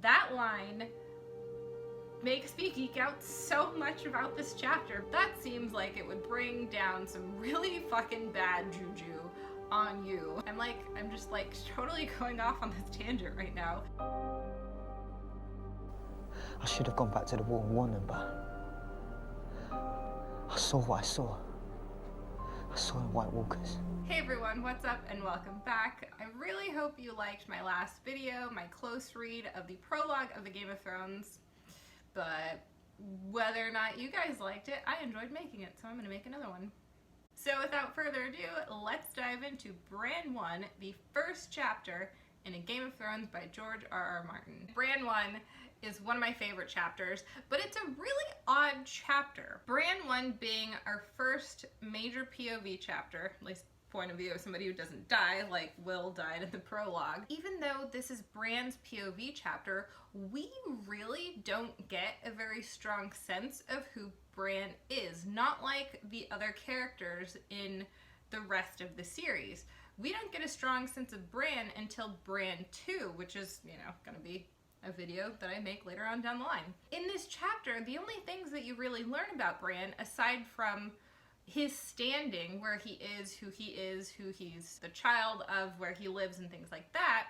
That line makes me geek out so much about this chapter. That seems like it would bring down some really fucking bad juju on you. I'm just like totally going off on this tangent right now. I should have gone back to the wall and warned them, but I saw what I saw. I saw the White Walkers. Hey everyone, what's up and welcome back. I really hope you liked my last video, my close read of the prologue of the Game of Thrones, but whether or not you guys liked it, I enjoyed making it, so I'm going to make another one. So without further ado, let's dive into Bran I, the first chapter in A Game of Thrones by George R.R. Martin. Bran I is one of my favorite chapters, but it's a really odd chapter. Bran I being our first major POV chapter, at least point of view of somebody who doesn't die, like Will died in the prologue. Even though this is Bran's POV chapter, we really don't get a very strong sense of who Bran is, not like the other characters in the rest of the series. We don't get a strong sense of Bran until Bran II, which is, gonna be a video that I make later on down the line. In this chapter, the only things that you really learn about Bran, aside from his standing, where he is, who he's the child of, where he lives and things like that,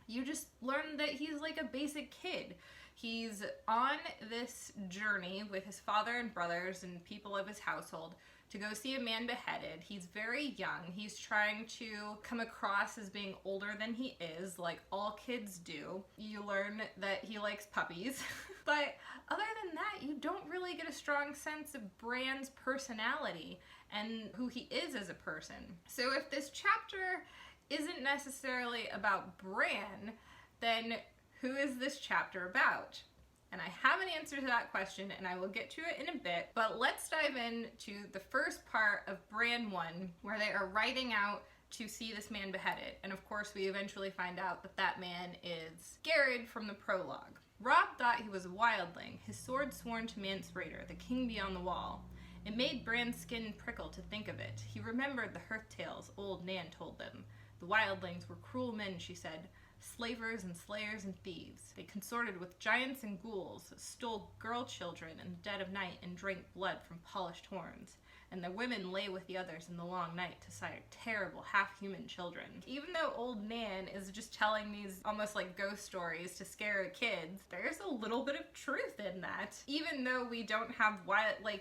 you just learn that he's like a basic kid. He's on this journey with his father and brothers and people of his household to go see a man beheaded. He's very young. He's trying to come across as being older than he is, like all kids do. You learn that he likes puppies. But other than that, you don't really get a strong sense of Bran's personality and who he is as a person. So if this chapter isn't necessarily about Bran, then who is this chapter about? And I have an answer to that question, and I will get to it in a bit, but let's dive into the first part of Bran I, where they are riding out to see this man beheaded. And of course, we eventually find out that that man is Garrett from the prologue. Robb thought he was a wildling, his sword sworn to Mance Rayder, the king beyond the wall. It made Bran's skin prickle to think of it. He remembered the hearth tales old Nan told them. The wildlings were cruel men, she said, slavers and slayers and thieves. They consorted with giants and ghouls, stole girl children in the dead of night and drank blood from polished horns. And their women lay with the others in the long night to sire terrible half-human children. Even though old Nan is just telling these almost like ghost stories to scare kids, there's a little bit of truth in that. Even though we don't have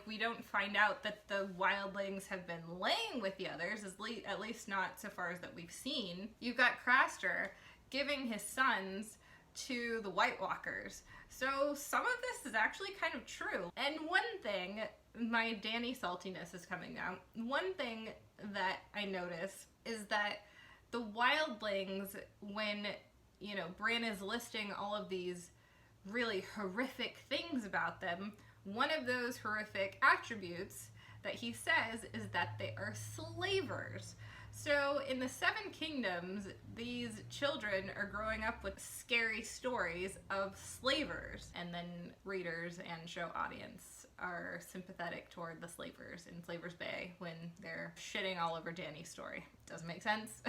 we don't find out that the wildlings have been laying with the others, at least not so far as that we've seen. You've got Craster giving his sons to the White Walkers. So some of this is actually kind of true. And one thing, my Dany saltiness is coming out. One thing that I notice is that the wildlings, when, Bran is listing all of these really horrific things about them, one of those horrific attributes that he says is that they are slavers. So in the Seven Kingdoms, these children are growing up with scary stories of slavers, and then readers and show audience are sympathetic toward the slavers in Slaver's Bay when they're shitting all over Dany's story. Doesn't make sense.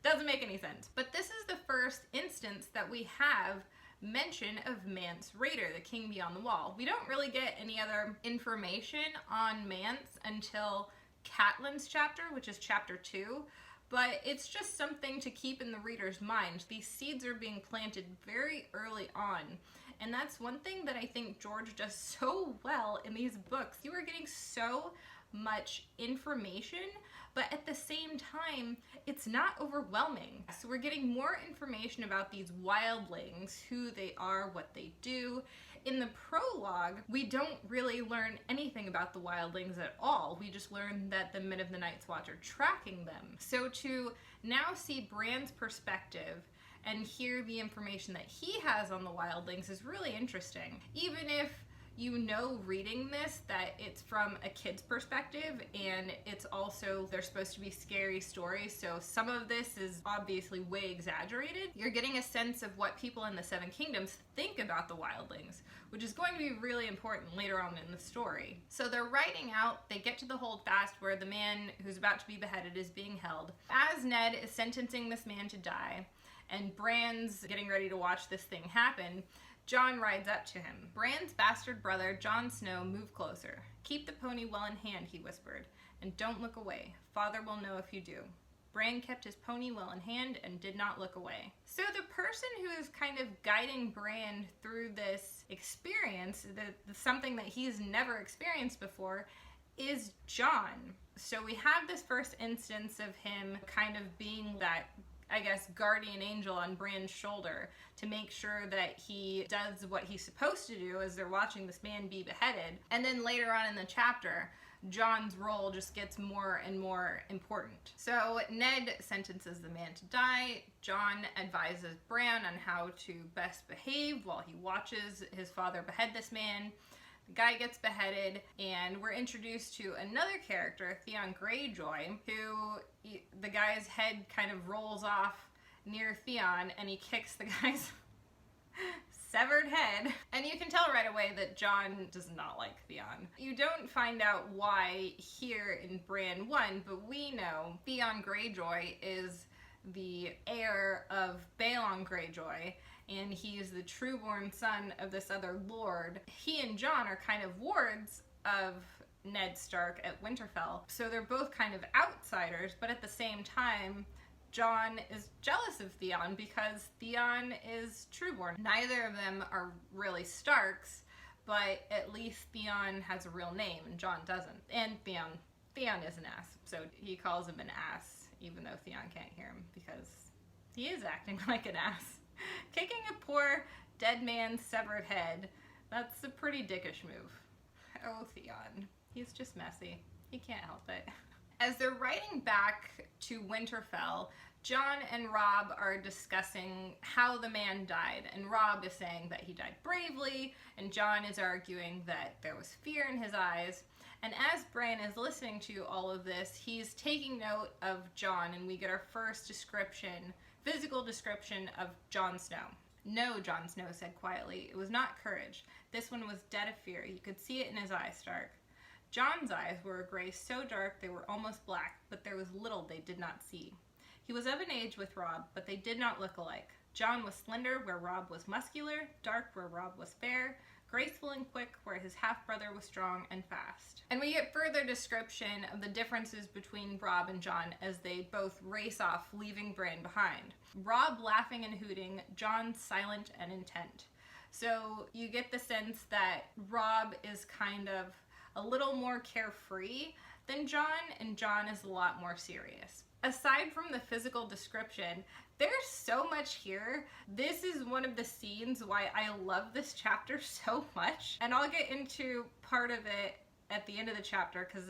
Doesn't make any sense. But this is the first instance that we have mention of Mance Rayder, the king beyond the wall. We don't really get any other information on Mance until Catelyn's chapter, which is chapter 2, but it's just something to keep in the reader's mind. These seeds are being planted very early on, and that's one thing that I think George does so well in these books. You are getting so much information, but at the same time, it's not overwhelming. So we're getting more information about these wildlings, who they are, what they do. In the prologue, we don't really learn anything about the wildlings at all. We just learn that the Men of the Night's Watch are tracking them. So to now see Bran's perspective and hear the information that he has on the wildlings is really interesting. Even if reading this that it's from a kid's perspective, and it's also, they're supposed to be scary stories, so some of this is obviously way exaggerated. You're getting a sense of what people in the Seven Kingdoms think about the wildlings, which is going to be really important later on in the story. So they're riding out, they get to the holdfast where the man who's about to be beheaded is being held. As Ned is sentencing this man to die, and Bran's getting ready to watch this thing happen, Jon rides up to him. Bran's bastard brother, Jon Snow, move closer. Keep the pony well in hand, he whispered, and don't look away. Father will know if you do. Bran kept his pony well in hand and did not look away. So the person who is kind of guiding Bran through this experience, something that he's never experienced before, is Jon. So we have this first instance of him kind of being that, I guess, guardian angel on Bran's shoulder to make sure that he does what he's supposed to do as they're watching this man be beheaded. And then later on in the chapter, Jon's role just gets more and more important. So Ned sentences the man to die. Jon advises Bran on how to best behave while he watches his father behead this man. The guy gets beheaded, and we're introduced to another character, Theon Greyjoy, who the guy's head kind of rolls off near Theon, and he kicks the guy's severed head. And you can tell right away that Jon does not like Theon. You don't find out why here in Bran 1, but we know Theon Greyjoy is the heir of Balon Greyjoy, and he's the trueborn son of this other lord. He and Jon are kind of wards of Ned Stark at Winterfell, so they're both kind of outsiders, but at the same time, Jon is jealous of Theon because Theon is trueborn. Neither of them are really Starks, but at least Theon has a real name and Jon doesn't. And Theon is an ass, so he calls him an ass, even though Theon can't hear him because he is acting like an ass. Kicking a poor dead man's severed head, that's a pretty dickish move. Oh, Theon. He's just messy. He can't help it. As they're riding back to Winterfell, Jon and Robb are discussing how the man died, and Robb is saying that he died bravely, and Jon is arguing that there was fear in his eyes. And as Bran is listening to all of this, he's taking note of Jon, and we get our first description, physical description of Jon Snow. No, Jon Snow said quietly, it was not courage. This one was dead of fear. You could see it in his eyes, Stark. Jon's eyes were a gray so dark they were almost black, but there was little they did not see. He was of an age with Robb, but they did not look alike. Jon was slender where Robb was muscular, dark where Robb was fair, graceful and quick where his half-brother was strong and fast. And we get further description of the differences between Robb and Jon as they both race off, leaving Bran behind. Robb laughing and hooting, Jon silent and intent. So you get the sense that Robb is kind of a little more carefree than Jon, and Jon is a lot more serious. Aside from the physical description, there's so much here. This is one of the scenes why I love this chapter so much, and I'll get into part of it at the end of the chapter because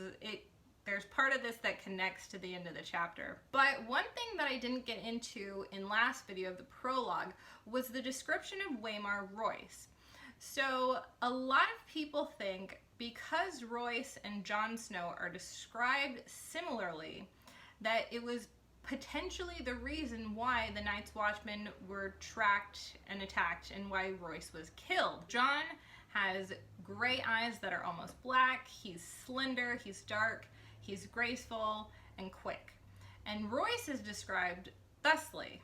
there's part of this that connects to the end of the chapter. But one thing that I didn't get into in last video of the prologue was the description of Waymar Royce. So a lot of people think because Royce and Jon Snow are described similarly, that it was potentially the reason why the Night's Watchmen were tracked and attacked and why Royce was killed. Jon has gray eyes that are almost black, he's slender, he's dark, he's graceful and quick. And Royce is described thusly.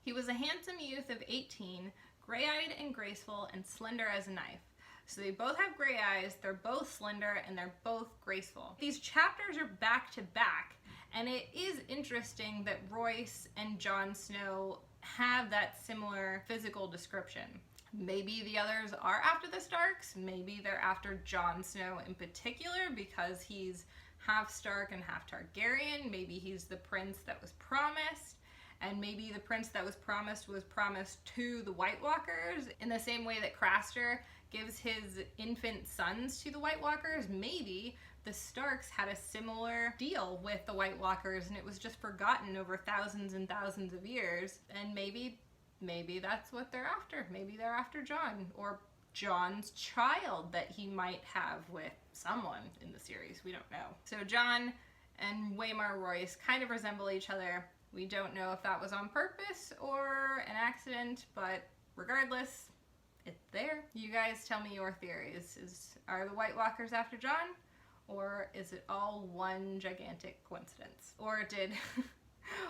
He was a handsome youth of 18, gray-eyed and graceful and slender as a knife. So they both have gray eyes, they're both slender, and they're both graceful. These chapters are back to back, and it is interesting that Royce and Jon Snow have that similar physical description. Maybe the others are after the Starks, maybe they're after Jon Snow in particular because he's half Stark and half Targaryen, maybe he's the prince that was promised. And maybe the prince that was promised to the White Walkers in the same way that Craster gives his infant sons to the White Walkers. Maybe the Starks had a similar deal with the White Walkers and it was just forgotten over thousands and thousands of years. And maybe that's what they're after. Maybe they're after Jon, or Jon's child that he might have with someone in the series. We don't know. So Jon and Waymar Royce kind of resemble each other. We don't know if that was on purpose or an accident, but regardless, it's there. You guys tell me your theories. Are the White Walkers after Jon? Or is it all one gigantic coincidence? Or did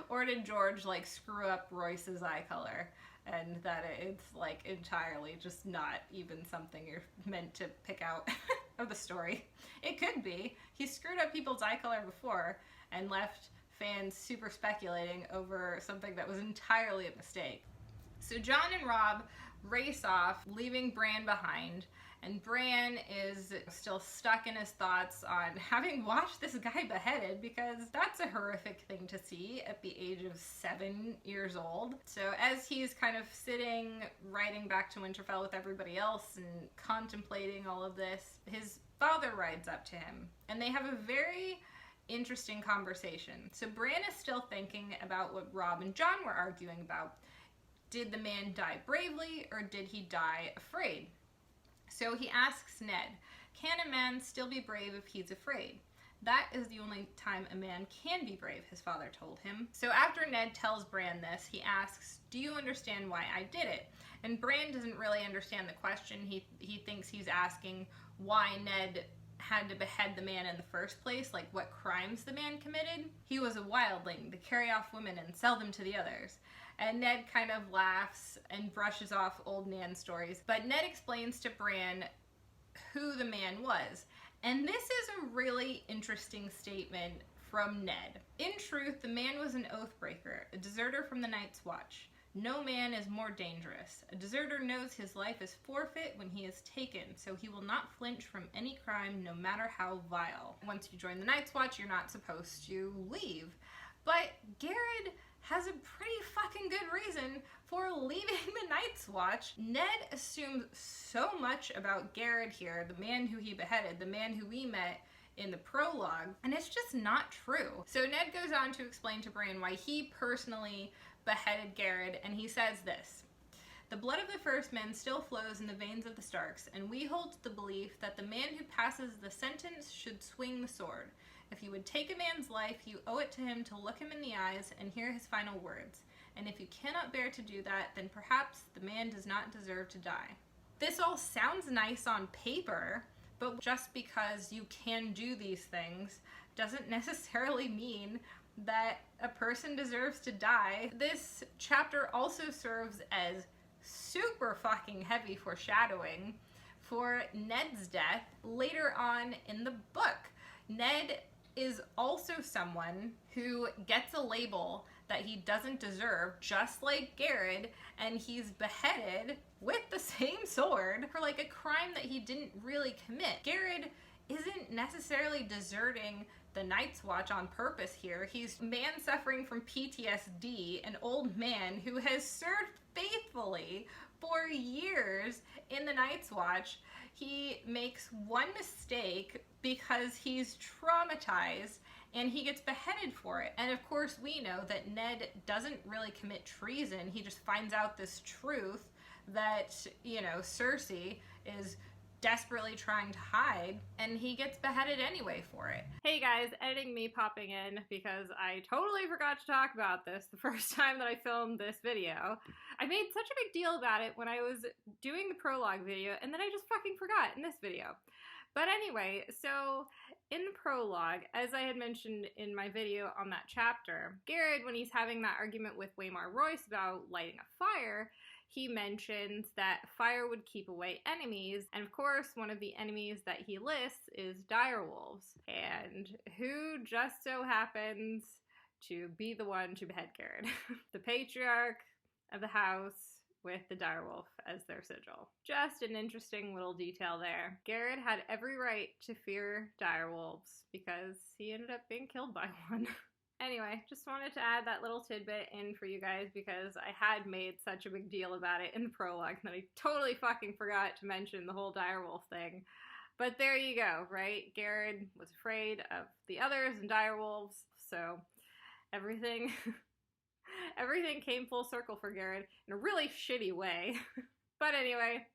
Or did George like screw up Royce's eye color and that it's like entirely just not even something you're meant to pick out of the story? It could be. He screwed up people's eye color before and left fans super speculating over something that was entirely a mistake. So Jon and Robb race off, leaving Bran behind, and Bran is still stuck in his thoughts on having watched this guy beheaded, because that's a horrific thing to see at the age of 7 years old. So as he's kind of sitting, riding back to Winterfell with everybody else and contemplating all of this, his father rides up to him, and they have a very interesting conversation. So Bran is still thinking about what Robb and Jon were arguing about. Did the man die bravely, or did he die afraid? So he asks Ned, can a man still be brave if he's afraid? That is the only time a man can be brave, his father told him. So after Ned tells Bran this, he asks, do you understand why I did it? And Bran doesn't really understand the question. He thinks he's asking why Ned had to behead the man in the first place, like what crimes the man committed. He was a wildling to carry off women and sell them to the others. And Ned kind of laughs and brushes off old Nan stories. But Ned explains to Bran who the man was. And this is a really interesting statement from Ned. In truth, the man was an oathbreaker, a deserter from the Night's Watch. No man is more dangerous. A deserter knows his life is forfeit when he is taken, so he will not flinch from any crime, no matter how vile. Once you join the Night's Watch, you're not supposed to leave. But Garrett has a pretty fucking good reason for leaving the Night's Watch. Ned assumes so much about Garrett here, the man who he beheaded, the man who we met in the prologue, and it's just not true. So Ned goes on to explain to Bran why he personally beheaded Garrett, and he says this: the blood of the first men still flows in the veins of the Starks, and we hold to the belief that the man who passes the sentence should swing the sword. If you would take a man's life, you owe it to him to look him in the eyes and hear his final words. And if you cannot bear to do that, then perhaps the man does not deserve to die. This all sounds nice on paper, but just because you can do these things doesn't necessarily mean that a person deserves to die. This chapter also serves as super fucking heavy foreshadowing for Ned's death later on in the book. Ned is also someone who gets a label that he doesn't deserve, just like Garrett, and he's beheaded with the same sword for like a crime that he didn't really commit. Garrett isn't necessarily deserting the Night's Watch on purpose here. He's a man suffering from PTSD, an old man who has served faithfully for years in the Night's Watch. He makes one mistake because he's traumatized and he gets beheaded for it. And of course we know that Ned doesn't really commit treason. He just finds out this truth that, you know, Cersei is desperately trying to hide, and he gets beheaded anyway for it. Hey guys, editing me popping in because I totally forgot to talk about this the first time that I filmed this video. I made such a big deal about it when I was doing the prologue video, and then I just fucking forgot in this video. But anyway, so in the prologue, as I had mentioned in my video on that chapter, Garrett, when he's having that argument with Waymar Royce about lighting a fire, he mentions that fire would keep away enemies, and of course one of the enemies that he lists is direwolves, and who just so happens to be the one to behead Garrett. The patriarch of the house with the direwolf as their sigil. Just an interesting little detail there. Garrett had every right to fear direwolves because he ended up being killed by one. Anyway, just wanted to add that little tidbit in for you guys because I had made such a big deal about it in the prologue that I totally fucking forgot to mention the whole direwolf thing. But there you go, right? Garrett was afraid of the others and direwolves, so everything everything came full circle for Garrett in a really shitty way. But anyway,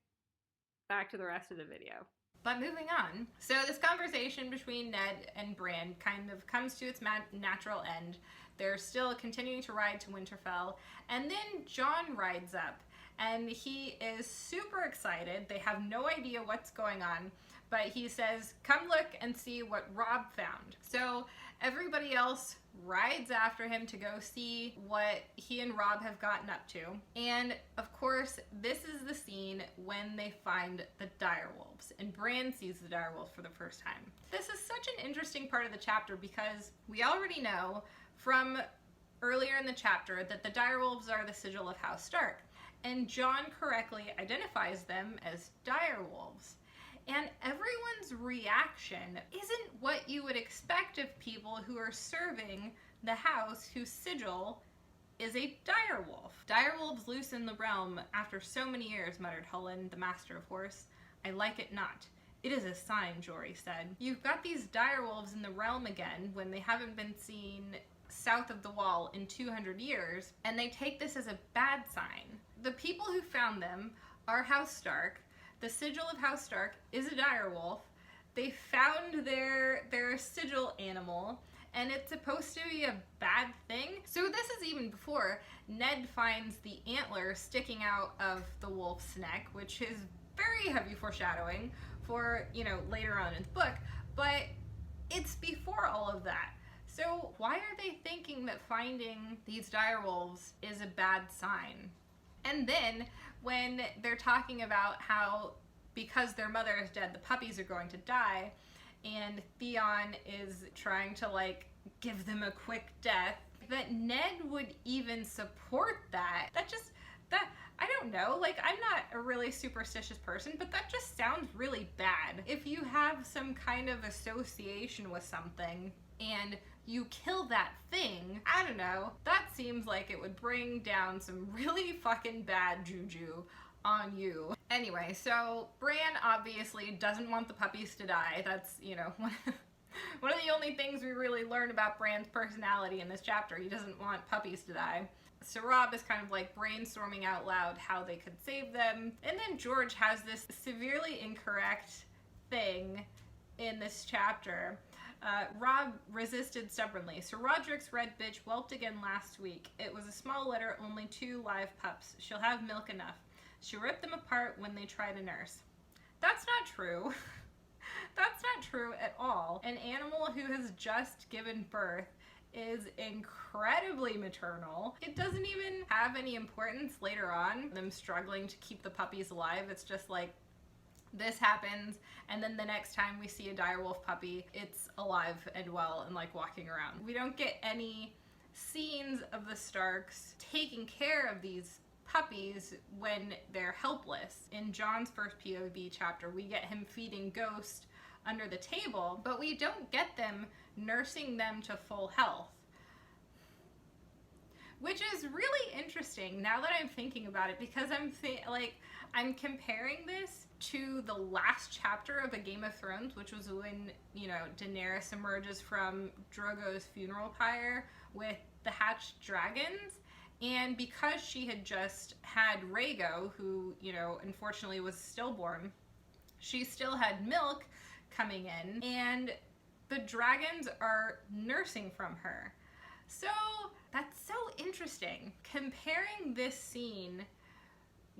back to the rest of the video. But moving on, so this conversation between Ned and Bran kind of comes to its natural end. They're still continuing to ride to Winterfell, and then Jon rides up, and he is super excited. They have no idea what's going on, but he says, come look and see what Robb found. So everybody else rides after him to go see what he and Robb have gotten up to. And of course, this is the scene when they find the direwolves, and Bran sees the direwolf for the first time. This is such an interesting part of the chapter because we already know from earlier in the chapter that the direwolves are the sigil of House Stark, and Jon correctly identifies them as direwolves. And everyone's reaction isn't what you would expect of people who are serving the house whose sigil is a direwolf. Direwolves loose in the realm after so many years, muttered Hullen, the master of horse. I like it not. It is a sign, Jory said. You've got these direwolves in the realm again when they haven't been seen south of the wall in 200 years, and they take this as a bad sign. The people who found them are House Stark. The sigil of House Stark is a direwolf. They found their sigil animal, and it's supposed to be a bad thing. So this is even before Ned finds the antler sticking out of the wolf's neck, which is very heavy foreshadowing for, you know, later on in the book, but it's before all of that. So why are they thinking that finding these direwolves is a bad sign? And then when they're talking about how because their mother is dead, the puppies are going to die, and Theon is trying to like give them a quick death, that Ned would even support that. That I don't know, like I'm not a really superstitious person, but that just sounds really bad. If you have some kind of association with something and you kill that thing, I don't know, that seems like it would bring down some really fucking bad juju on you. Anyway, so Bran obviously doesn't want the puppies to die. That's, you know, one of the only things we really learn about Bran's personality in this chapter. He doesn't want puppies to die. So Robb is kind of like brainstorming out loud how they could save them. And then George has this severely incorrect thing in this chapter. Robb resisted stubbornly. Sir Roderick's red bitch whelped again last week. It was a small litter, only 2 live pups. She'll have milk enough. She ripped them apart when they tried to nurse. That's not true. That's not true at all. An animal who has just given birth is incredibly maternal. It doesn't even have any importance later on, them struggling to keep the puppies alive. It's just like, this happens, and then the next time we see a direwolf puppy, it's alive and well and like walking around. We don't get any scenes of the Starks taking care of these puppies when they're helpless. In Jon's first POV chapter, we get him feeding Ghost under the table, but we don't get them nursing them to full health. Which is really interesting now that I'm thinking about it, because I'm comparing this to the last chapter of A Game of Thrones, which was when, you know, Daenerys emerges from Drogo's funeral pyre with the hatched dragons. And because she had just had Rhaego, who, you know, unfortunately was stillborn, she still had milk coming in, and the dragons are nursing from her. So that's so interesting. Comparing this scene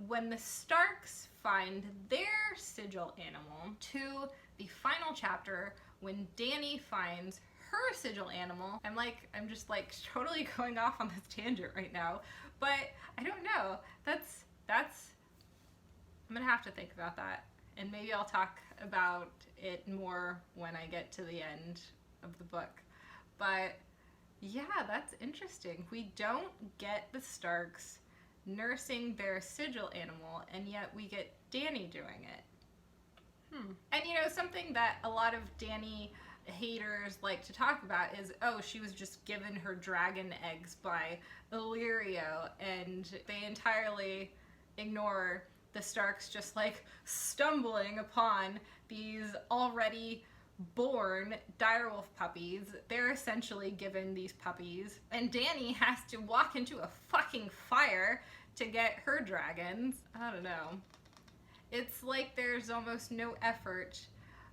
when the Starks find their sigil animal to the final chapter when Dany finds her sigil animal. I'm just like totally going off on this tangent right now, but I don't know. That's I'm gonna have to think about that, and maybe I'll talk about it more when I get to the end of the book. But yeah, that's interesting. We don't get the Starks nursing their sigil animal, and yet we get Dany doing it. And you know, something that a lot of Dany haters like to talk about is, oh, she was just given her dragon eggs by Illyrio, and they entirely ignore the Starks just like stumbling upon these already born direwolf puppies. They're essentially given these puppies, and Dany has to walk into a fucking fire to get her dragons. I don't know. It's like there's almost no effort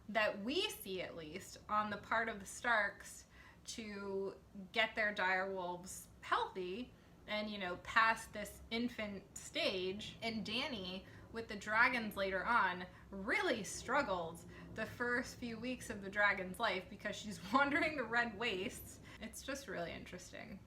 that we see, at least, on the part of the Starks to get their direwolves healthy, and, you know, past this infant stage. And Dany, with the dragons later on, really struggles the first few weeks of the dragon's life because she's wandering the red wastes. It's just really interesting.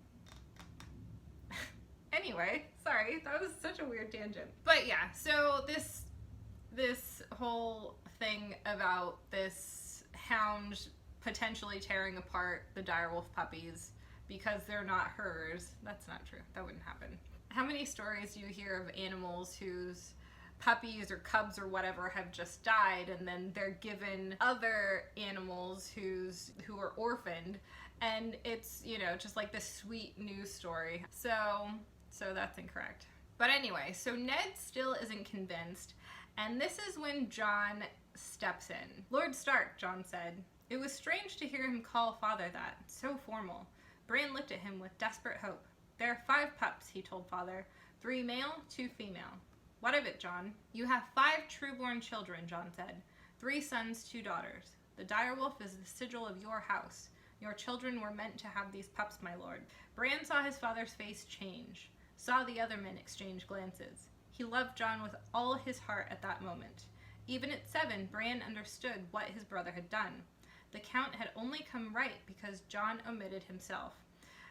Anyway, sorry, that was such a weird tangent. But yeah, so this whole thing about this hound potentially tearing apart the direwolf puppies because they're not hers, that's not true. That wouldn't happen. How many stories do you hear of animals whose puppies or cubs or whatever have just died, and then they're given other animals who are orphaned, and it's, you know, just like this sweet news story. So that's incorrect. But anyway, so Ned still isn't convinced, and this is when Jon steps in. "Lord Stark," Jon said. It was strange to hear him call father that, so formal. Bran looked at him with desperate hope. "There are 5 pups," he told father. 3 male, 2 female. "What of it, Jon?" "You have 5 true-born children," Jon said. 3 sons, 2 daughters. The direwolf is the sigil of your house. Your children were meant to have these pups, my lord. Bran saw his father's face change, saw the other men exchange glances. He loved Jon with all his heart at that moment. Even at 7, Bran understood what his brother had done. The Count had only come right because Jon omitted himself.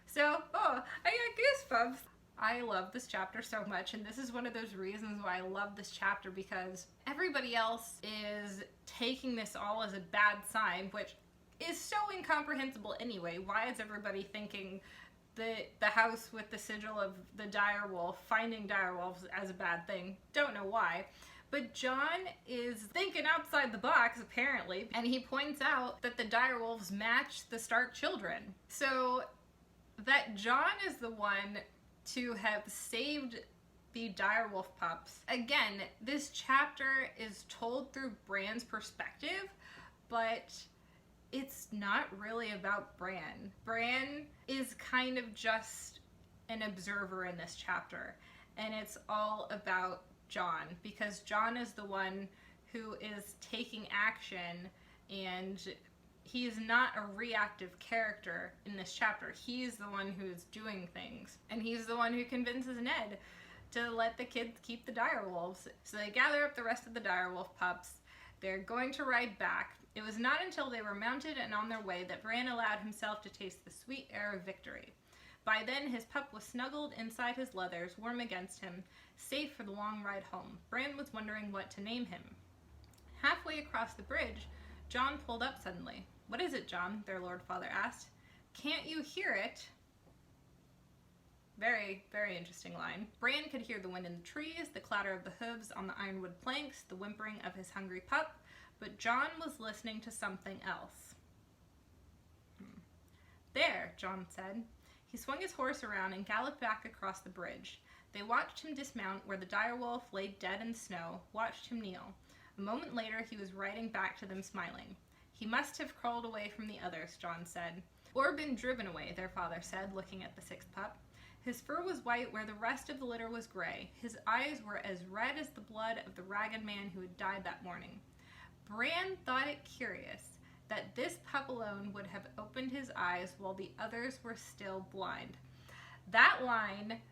So, I got goosebumps. I love this chapter so much, and this is one of those reasons why I love this chapter, because everybody else is taking this all as a bad sign, which is so incomprehensible anyway. Why is everybody thinking the house with the sigil of the direwolf, finding direwolves, as a bad thing? Don't know why. But Jon is thinking outside the box, apparently, and he points out that the direwolves match the Stark children. So that Jon is the one to have saved the direwolf pups. Again, this chapter is told through Bran's perspective, but it's not really about Bran. Bran is kind of just an observer in this chapter, and it's all about Jon, because Jon is the one who is taking action, and he is not a reactive character in this chapter. He's the one who is doing things, and he's the one who convinces Ned to let the kids keep the direwolves. So they gather up the rest of the direwolf pups. They're going to ride back. It was not until they were mounted and on their way that Bran allowed himself to taste the sweet air of victory. By then, his pup was snuggled inside his leathers, warm against him, safe for the long ride home. Bran was wondering what to name him. Halfway across the bridge, Jon pulled up suddenly. "What is it, Jon?" their lord father asked. "Can't you hear it?" Very, very interesting line. Bran could hear the wind in the trees, the clatter of the hooves on the ironwood planks, the whimpering of his hungry pup, but Jon was listening to something else. "There," Jon said. He swung his horse around and galloped back across the bridge. They watched him dismount where the direwolf lay dead in snow, watched him kneel. A moment later, he was riding back to them smiling. "He must have crawled away from the others," Jon said. "Or been driven away," their father said, looking at the 6th pup. His fur was white where the rest of the litter was gray. His eyes were as red as the blood of the ragged man who had died that morning. Bran thought it curious that this pup alone would have opened his eyes while the others were still blind. That line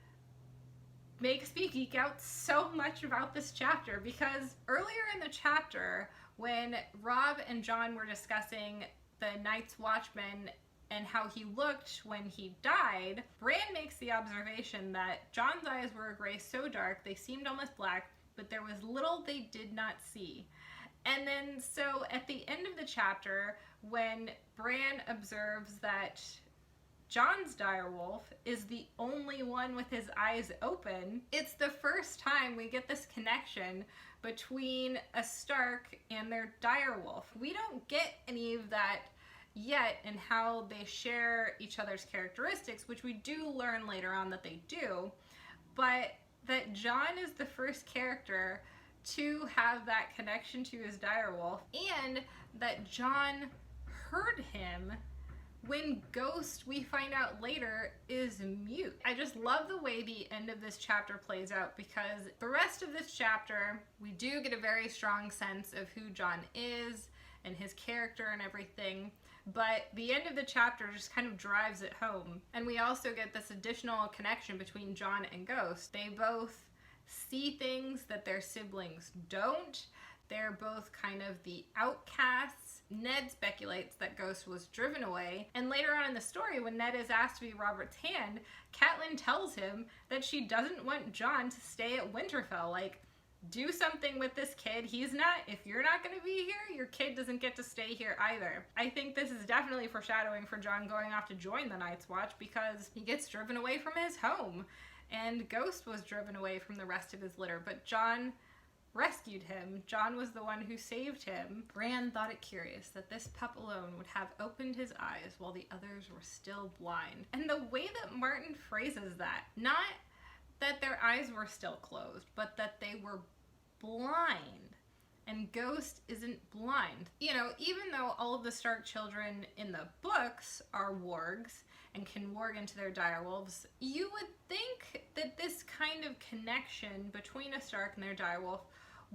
makes me geek out so much about this chapter, because earlier in the chapter, when Robb and Jon were discussing the Night's Watchman and how he looked when he died, Bran makes the observation that Jon's eyes were a gray so dark they seemed almost black, but there was little they did not see. And then, so at the end of the chapter, when Bran observes that Jon's direwolf is the only one with his eyes open, it's the first time we get this connection between a Stark and their direwolf. We don't get any of that yet in how they share each other's characteristics, which we do learn later on that they do, but that Jon is the first character to have that connection to his direwolf, and that Jon heard him when Ghost, we find out later, is mute. I just love the way the end of this chapter plays out, because the rest of this chapter, we do get a very strong sense of who Jon is and his character and everything, but the end of the chapter just kind of drives it home. And we also get this additional connection between Jon and Ghost. They both see things that their siblings don't. They're both kind of the outcasts. Ned speculates that Ghost was driven away, and later on in the story, when Ned is asked to be Robert's hand, Catelyn tells him that she doesn't want Jon to stay at Winterfell. Like, do something with this kid. If you're not going to be here, your kid doesn't get to stay here either. I think this is definitely foreshadowing for Jon going off to join the Night's Watch, because he gets driven away from his home, and Ghost was driven away from the rest of his litter, but Jon rescued him. Jon was the one who saved him. Bran thought it curious that this pup alone would have opened his eyes while the others were still blind. And the way that Martin phrases that, not that their eyes were still closed, but that they were blind. And Ghost isn't blind. You know, even though all of the Stark children in the books are wargs and can warg into their direwolves, you would think that this kind of connection between a Stark and their direwolf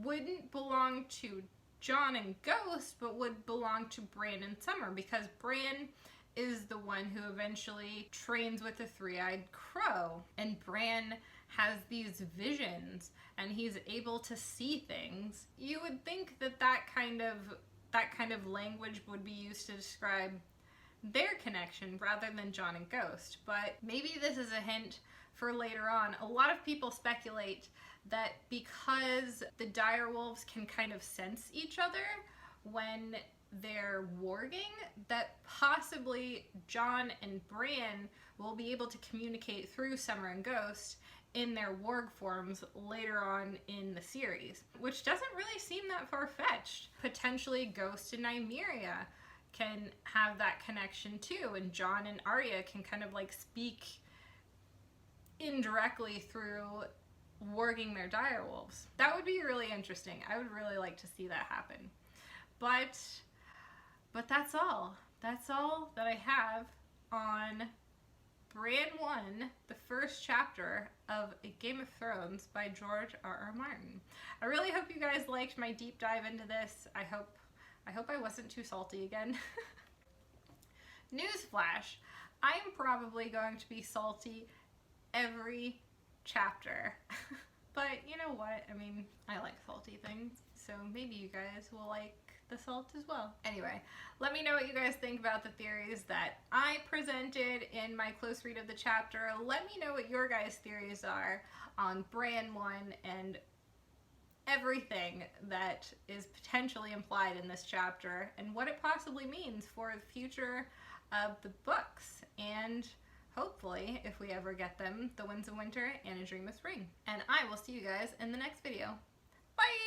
wouldn't belong to Jon and Ghost, but would belong to Bran and Summer, because Bran is the one who eventually trains with the three-eyed crow, and Bran has these visions and he's able to see things. You would think that that kind of language would be used to describe their connection rather than Jon and Ghost, but maybe this is a hint for later on. A lot of people speculate that because the direwolves can kind of sense each other when they're warging, that possibly Jon and Bran will be able to communicate through Summer and Ghost in their warg forms later on in the series, which doesn't really seem that far-fetched. Potentially Ghost and Nymeria can have that connection too, and Jon and Arya can kind of like speak indirectly through warging their direwolves. That would be really interesting. I would really like to see that happen. But that's all. That's all that I have on Bran I, the first chapter of A Game of Thrones by George R.R. Martin. I really hope you guys liked my deep dive into this. I hope I wasn't too salty again. Newsflash, I'm probably going to be salty every chapter. But you know what? I mean, I like salty things, so maybe you guys will like the salt as well. Anyway, let me know what you guys think about the theories that I presented in my close read of the chapter. Let me know what your guys' theories are on Bran I and everything that is potentially implied in this chapter, and what it possibly means for the future of the books, and hopefully, if we ever get them, The Winds of Winter and A Dream of Spring. And I will see you guys in the next video. Bye!